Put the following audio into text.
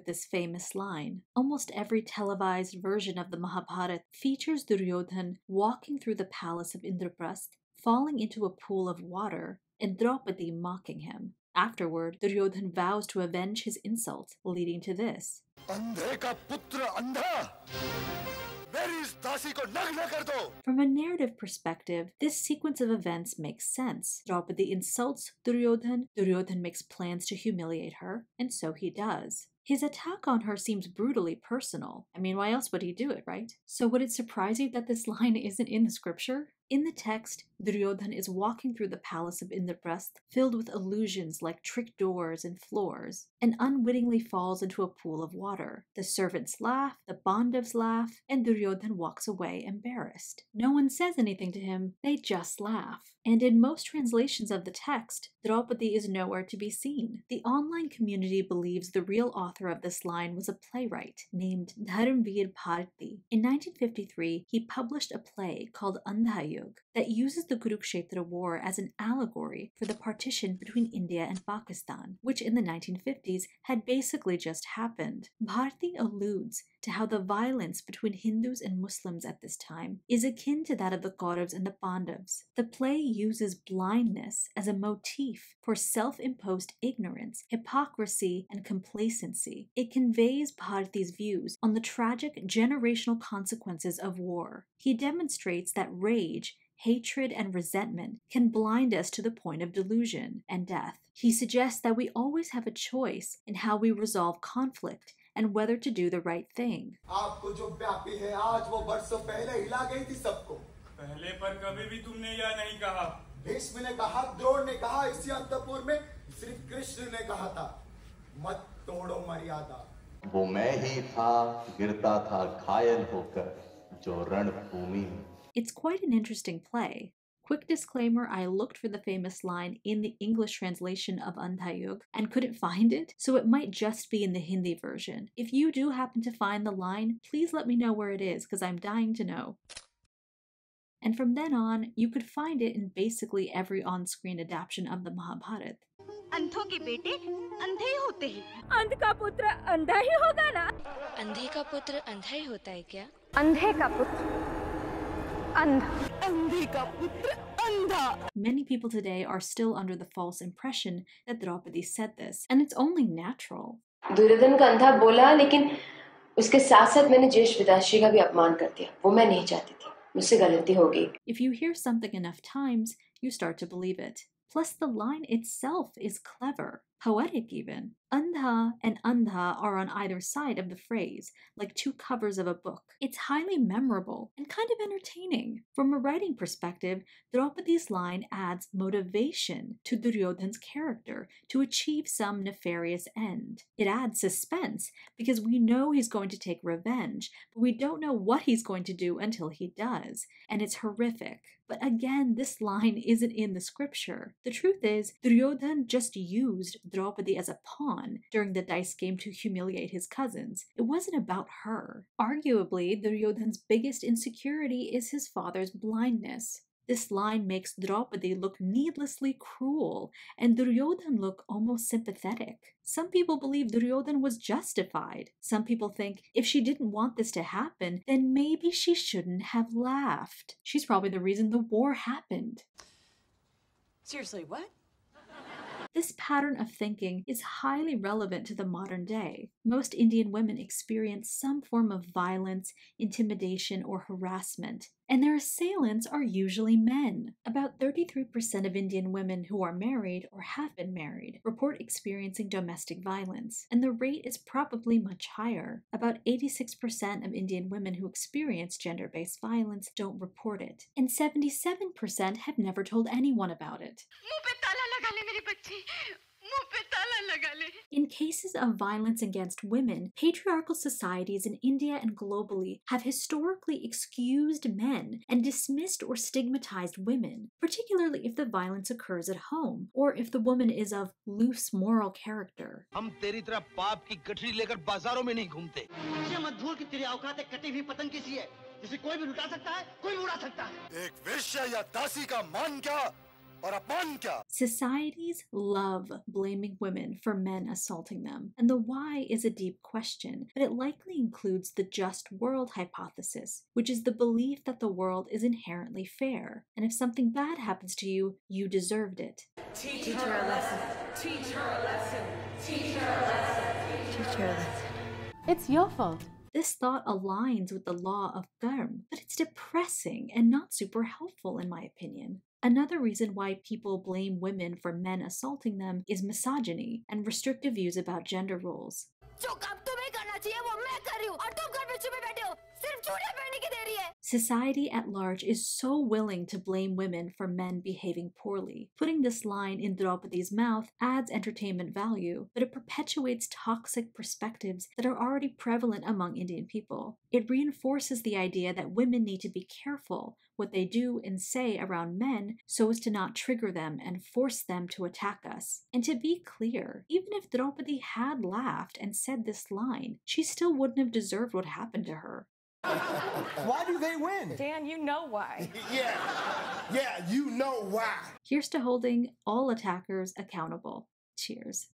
this famous line. Almost every televised version of the Mahabharata features Duryodhan walking through the palace of Indraprasth, falling into a pool of water, and Draupadi mocking him. Afterward, Duryodhan vows to avenge his insult, leading to this. Andhe ka putra andha! From a narrative perspective, this sequence of events makes sense. Draupadi insults Duryodhan, Duryodhan makes plans to humiliate her, and so he does. His attack on her seems brutally personal. I mean, why else would he do it, right? So would it surprise you that this line isn't in the scripture? In the text, Duryodhan is walking through the palace of Indraprasth, filled with illusions like trick doors and floors, and unwittingly falls into a pool of water. The servants laugh, the Pandavas laugh, and Duryodhan walks away embarrassed. No one says anything to him, they just laugh. And in most translations of the text, Draupadi is nowhere to be seen. The online community believes the real author of this line was a playwright named Dharamveer Bharati. In 1953, he published a play called Andhayug that uses the Kurukshetra War as an allegory for the partition between India and Pakistan, which in the 1950s had basically just happened. Bharati alludes to how the violence between Hindus and Muslims at this time is akin to that of the Kauravas and the Pandavas. The play uses blindness as a motif for self-imposed ignorance, hypocrisy, and complacency. It conveys Bharati's views on the tragic generational consequences of war. He demonstrates that rage, hatred, and resentment can blind us to the point of delusion and death. He suggests that we always have a choice in how we resolve conflict and whether to do the right thing. वो मैं ही था गिरता था घायल होकर जो रणभूमि में. It's quite an interesting play. Quick disclaimer, I looked for the famous line in the English translation of Andhayug and couldn't find it, so it might just be in the Hindi version. If you do happen to find the line, please let me know where it is, because I'm dying to know. And from then on, you could find it in basically every on-screen adaptation of the Mahabharata. अंधों के बेटे अंधे ही होते हैं। अंध का पुत्र अंधा ही होगा ना? अंधे का पुत्र अंधा ही होता है क्या? अंधे का पुत्र अंधा, अंधे का पुत्र अंधा. Many people today are still under the false impression that Draupadi said this, and it's only natural. Duryodhan का अंधा बोला, लेकिन उसके साथ-साथ मैंने ज्येष्ठ पिताश्री का भी अपमान कर दिया. वो मैं नहीं चाहती थी. मुझसे गलती हो गई. If you hear something enough times, you start to believe it. Plus, the line itself is clever, poetic even. Andha and andha are on either side of the phrase, like two covers of a book. It's highly memorable and kind of entertaining. From a writing perspective, Draupadi's line adds motivation to Duryodhan's character to achieve some nefarious end. It adds suspense because we know he's going to take revenge, but we don't know what he's going to do until he does, and it's horrific. But again, this line isn't in the scripture. The truth is, Duryodhan just used Draupadi as a pawn during the dice game to humiliate his cousins. It wasn't about her. Arguably, Duryodhan's biggest insecurity is his father's blindness. This line makes Draupadi look needlessly cruel and Duryodhan look almost sympathetic. Some people believe Duryodhan was justified. Some people think if she didn't want this to happen, then maybe she shouldn't have laughed. She's probably the reason the war happened. Seriously, what? This pattern of thinking is highly relevant to the modern day. Most Indian women experience some form of violence, intimidation, or harassment, and their assailants are usually men. About 33% of Indian women who are married or have been married report experiencing domestic violence, and the rate is probably much higher. About 86% of Indian women who experience gender-based violence don't report it, and 77% have never told anyone about it. In cases of violence against women, patriarchal societies in India and globally have historically excused men and dismissed or stigmatized women, particularly if the violence occurs at home or if the woman is of loose moral character. हम तेरी तरह पाप की गठरी लेकर बाजारों में नहीं घूमते। ये मत भूल कि तेरी औकात एक कटी हुई पतंग की सी है, जिसे कोई भी लुटा सकता है, कोई भी उड़ा सकता है। एक वेश्या या दासी का मान क्या और अपमान क्या? Societies love blaming women for men assaulting them, and the why is a deep question, but it likely includes the just world hypothesis, which is the belief that the world is inherently fair, and if something bad happens to you, you deserved it. Teach her a lesson. Teach her a lesson. Teach her a lesson. Teach her a lesson. It's your fault. This thought aligns with the law of karma, but it's depressing and not super helpful in my opinion. Another reason why people blame women for men assaulting them is misogyny and restrictive views about gender roles. Society at large is so willing to blame women for men behaving poorly. Putting this line in Draupadi's mouth adds entertainment value, but it perpetuates toxic perspectives that are already prevalent among Indian people. It reinforces the idea that women need to be careful what they do and say around men so as to not trigger them and force them to attack us. And to be clear, even if Draupadi had laughed and said this line, she still wouldn't have deserved what happened to her. Why do they win? Dan, you know why. Yeah, you know why. Here's to holding all attackers accountable. Cheers.